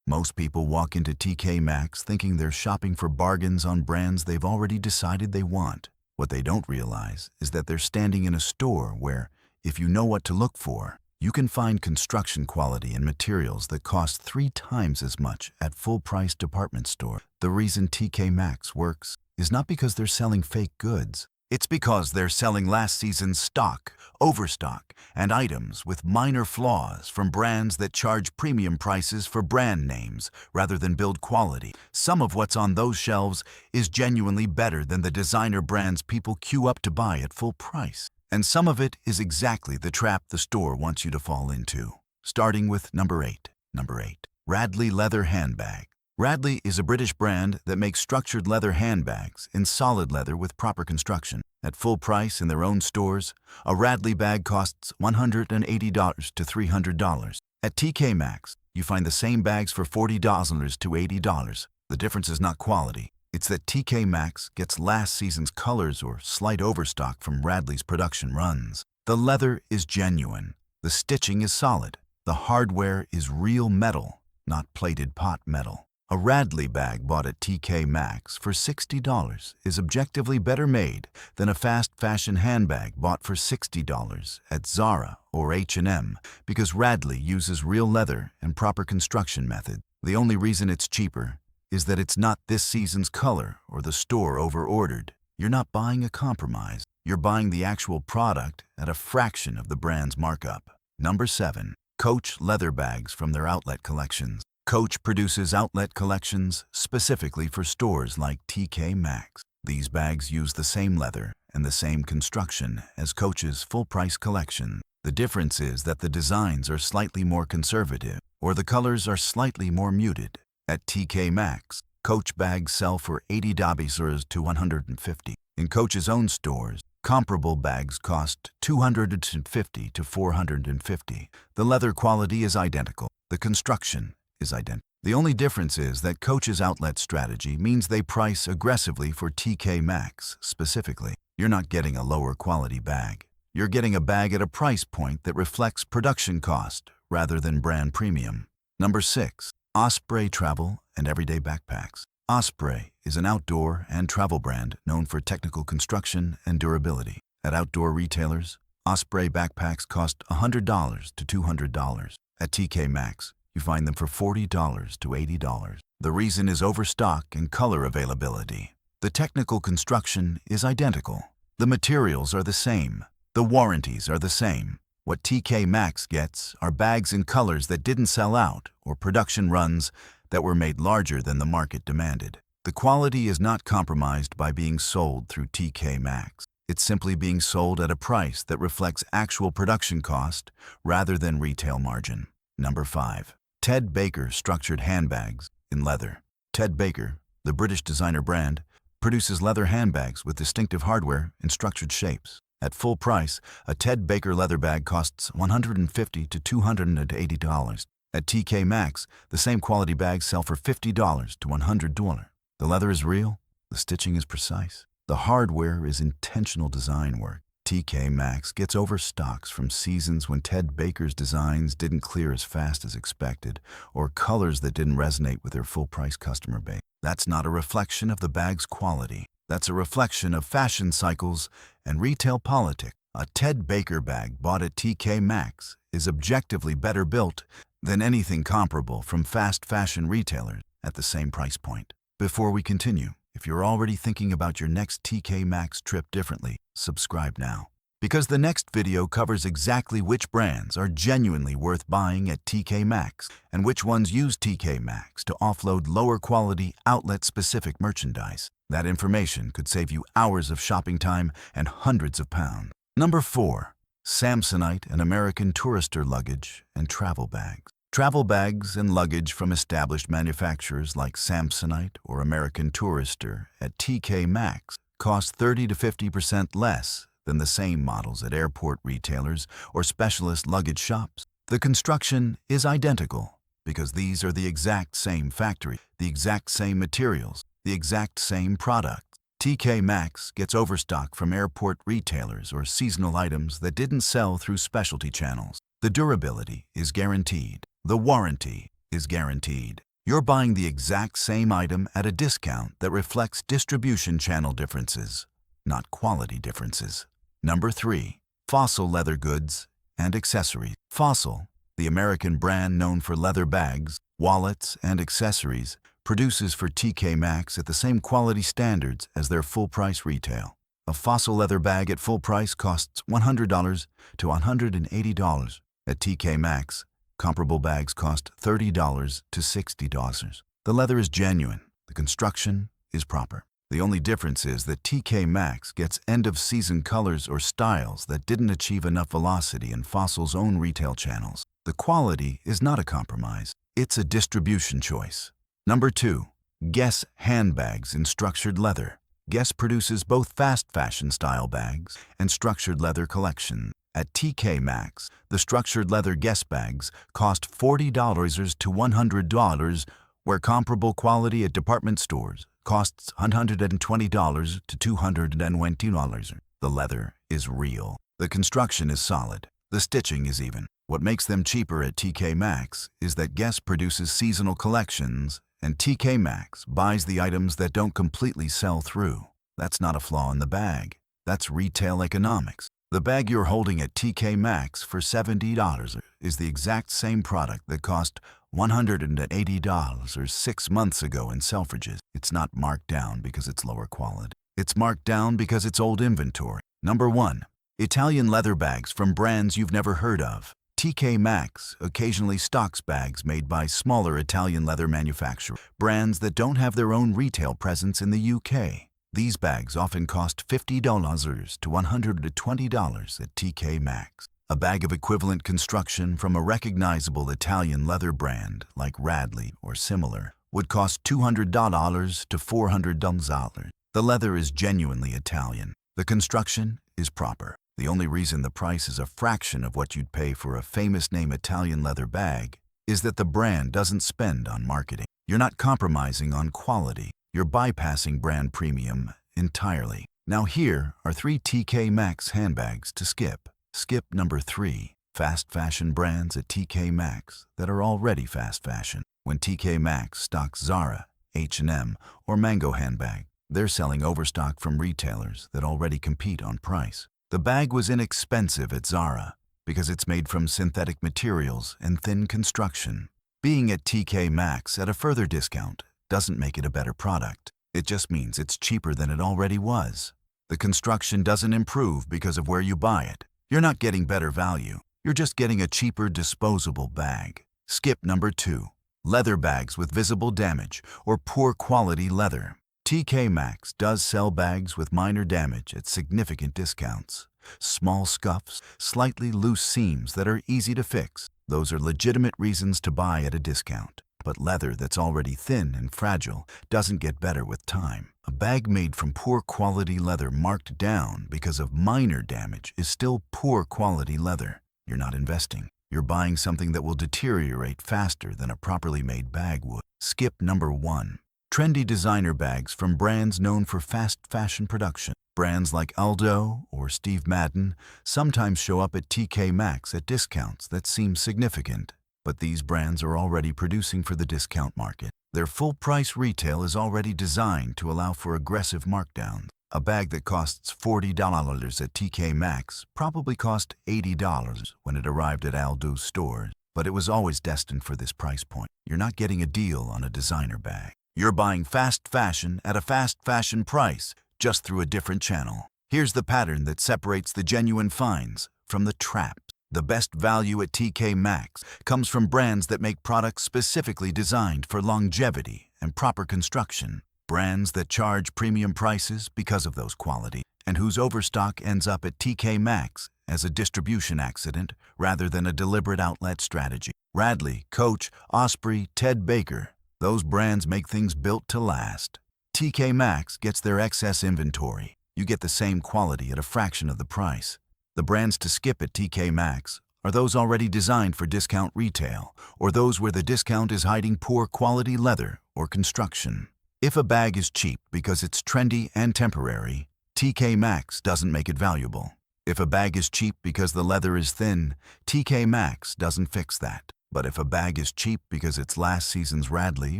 Most people walk into TK Maxx thinking they're shopping for bargains on brands they've already decided they want. What they don't realize is that they're standing in a store where, if you know what to look for, you can find construction quality and materials that cost 3 times as much at full-price department store. The reason TK Maxx works is not because they're selling fake goods. It's because they're selling last season's stock, overstock, and items with minor flaws from brands that charge premium prices for brand names rather than build quality. Some of what's on those shelves is genuinely better than the designer brands people queue up to buy at full price. And some of it is exactly the trap the store wants you to fall into. Starting with number 8. Number 8. Radley Leather Handbag. Radley is a British brand that makes structured leather handbags in solid leather with proper construction. At full price in their own stores, a Radley bag costs $180 to $300. At TK Maxx, you find the same bags for $40 to $80. The difference is not quality. It's that TK Maxx gets last season's colors or slight overstock from Radley's production runs. The leather is genuine. The stitching is solid. The hardware is real metal, not plated pot metal. A Radley bag bought at TK Maxx for $60 is objectively better made than a fast fashion handbag bought for $60 at Zara or H&M because Radley uses real leather and proper construction method. The only reason it's cheaper is that it's not this season's color or the store over-ordered. You're not buying a compromise. You're buying the actual product at a fraction of the brand's markup. Number 7. Coach leather bags from their outlet collections. Coach produces outlet collections specifically for stores like TK Maxx. These bags use the same leather and the same construction as Coach's full-price collection. The difference is that the designs are slightly more conservative or the colors are slightly more muted. At TK Maxx, Coach bags sell for $80 to $150. In Coach's own stores, comparable bags cost $250 to $450. The leather quality is identical. The construction is identical. The only difference is that Coach's outlet strategy means they price aggressively for TK Maxx specifically. You're not getting a lower quality bag. You're getting a bag at a price point that reflects production cost rather than brand premium. Number 6. Osprey Travel and Everyday Backpacks. Osprey is an outdoor and travel brand known for technical construction and durability. At outdoor retailers, Osprey backpacks cost $100 to $200. At TK Maxx, you find them for $40 to $80. The reason is overstock and color availability. The technical construction is identical. The materials are the same. The warranties are the same. What TK Maxx gets are bags in colors that didn't sell out or production runs that were made larger than the market demanded. The quality is not compromised by being sold through TK Maxx. It's simply being sold at a price that reflects actual production cost rather than retail margin. Number 5. Ted Baker Structured Handbags in Leather. Ted Baker, the British designer brand, produces leather handbags with distinctive hardware and structured shapes. At full price, a Ted Baker leather bag costs $150 to $280. At TK Maxx, the same quality bags sell for $50 to $100. The leather is real, the stitching is precise, the hardware is intentional design work. TK Maxx gets overstocks from seasons when Ted Baker's designs didn't clear as fast as expected, or colors that didn't resonate with their full-price customer base. That's not a reflection of the bag's quality. That's a reflection of fashion cycles and retail politics. A Ted Baker bag bought at TK Maxx is objectively better built than anything comparable from fast fashion retailers at the same price point. Before we continue, if you're already thinking about your next TK Maxx trip differently, subscribe now. Because the next video covers exactly which brands are genuinely worth buying at TK Maxx and which ones use TK Maxx to offload lower quality outlet-specific merchandise. That information could save you hours of shopping time and hundreds of pounds. Number 4. Samsonite and American Tourister luggage and travel bags. Travel bags and luggage from established manufacturers like Samsonite or American Tourister at TK Maxx cost 30 to 50% less than the same models at airport retailers or specialist luggage shops. The construction is identical because these are the exact same factory, the exact same materials, the exact same product. TK Maxx gets overstock from airport retailers or seasonal items that didn't sell through specialty channels. The durability is guaranteed. The warranty is guaranteed. You're buying the exact same item at a discount that reflects distribution channel differences, not quality differences. Number 3. Fossil leather goods and accessories. Fossil, the American brand known for leather bags, wallets, and accessories, produces for TK Maxx at the same quality standards as their full-price retail. A Fossil leather bag at full price costs $100 to $180. At TK Maxx, comparable bags cost $30 to $60. The leather is genuine. The construction is proper. The only difference is that TK Maxx gets end-of-season colors or styles that didn't achieve enough velocity in Fossil's own retail channels. The quality is not a compromise. It's a distribution choice. Number 2. Guess handbags in structured leather. Guess produces both fast fashion style bags and structured leather collections. At TK Maxx, the structured leather Guess bags cost $40 to $100, where comparable quality at department stores costs $120 to $220. The leather is real. The construction is solid. The stitching is even. What makes them cheaper at TK Maxx is that Guess produces seasonal collections and TK Maxx buys the items that don't completely sell through. That's not a flaw in the bag. That's retail economics. The bag you're holding at TK Maxx for $70 is the exact same product that cost $180 6 months ago in Selfridges. It's not marked down because it's lower quality. It's marked down because it's old inventory. Number 1. Italian leather bags from brands you've never heard of. TK Maxx occasionally stocks bags made by smaller Italian leather manufacturers, brands that don't have their own retail presence in the UK. These bags often cost $50 to $120 at TK Maxx. A bag of equivalent construction from a recognizable Italian leather brand like Radley or similar would cost $200 to $400. The leather is genuinely Italian. The construction is proper. The only reason the price is a fraction of what you'd pay for a famous name Italian leather bag is that the brand doesn't spend on marketing. You're not compromising on quality. You're bypassing brand premium entirely. Now here are 3 TK Maxx handbags to skip. Skip number 3. Fast fashion brands at TK Maxx that are already fast fashion. When TK Maxx stocks Zara, H&M, or Mango handbag, they're selling overstock from retailers that already compete on price. The bag was inexpensive at Zara because it's made from synthetic materials and thin construction. Being at TK Maxx at a further discount doesn't make it a better product. It just means it's cheaper than it already was. The construction doesn't improve because of where you buy it. You're not getting better value. You're just getting a cheaper disposable bag. Skip number 2. Leather bags with visible damage or poor quality leather. TK Maxx does sell bags with minor damage at significant discounts. Small scuffs, slightly loose seams that are easy to fix. Those are legitimate reasons to buy at a discount. But leather that's already thin and fragile doesn't get better with time. A bag made from poor quality leather marked down because of minor damage is still poor quality leather. You're not investing. You're buying something that will deteriorate faster than a properly made bag would. Skip number 1. Trendy designer bags from brands known for fast fashion production. Brands like Aldo or Steve Madden sometimes show up at TK Maxx at discounts that seem significant. But these brands are already producing for the discount market. Their full-price retail is already designed to allow for aggressive markdowns. A bag that costs $40 at TK Maxx probably cost $80 when it arrived at Aldo's stores, but it was always destined for this price point. You're not getting a deal on a designer bag. You're buying fast fashion at a fast fashion price, just through a different channel. Here's the pattern that separates the genuine finds from the traps. The best value at TK Maxx comes from brands that make products specifically designed for longevity and proper construction. Brands that charge premium prices because of those qualities, and whose overstock ends up at TK Maxx as a distribution accident rather than a deliberate outlet strategy. Radley, Coach, Osprey, Ted Baker. Those brands make things built to last. TK Maxx gets their excess inventory. You get the same quality at a fraction of the price. The brands to skip at TK Maxx are those already designed for discount retail, or those where the discount is hiding poor quality leather or construction. If a bag is cheap because it's trendy and temporary, TK Maxx doesn't make it valuable. If a bag is cheap because the leather is thin, TK Maxx doesn't fix that. But if a bag is cheap because it's last season's Radley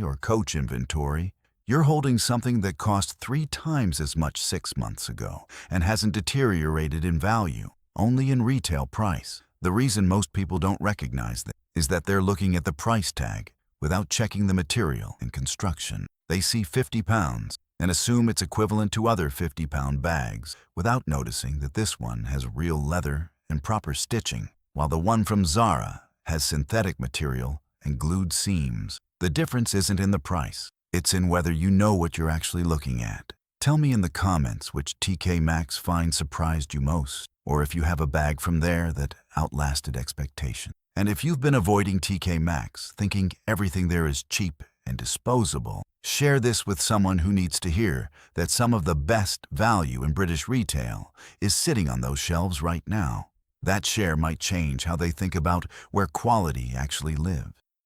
or Coach inventory, you're holding something that cost 3 times as much 6 months ago and hasn't deteriorated in value, only in retail price. The reason most people don't recognize this is that they're looking at the price tag without checking the material and construction. They see 50 pounds and assume it's equivalent to other 50-pound bags without noticing that this one has real leather and proper stitching, while the one from Zara has synthetic material and glued seams. The difference isn't in the price. It's in whether you know what you're actually looking at. Tell me in the comments which TK Maxx find surprised you most, or if you have a bag from there that outlasted expectation. And if you've been avoiding TK Maxx, thinking everything there is cheap and disposable, share this with someone who needs to hear that some of the best value in British retail is sitting on those shelves right now. That share might change how they think about where quality actually lives.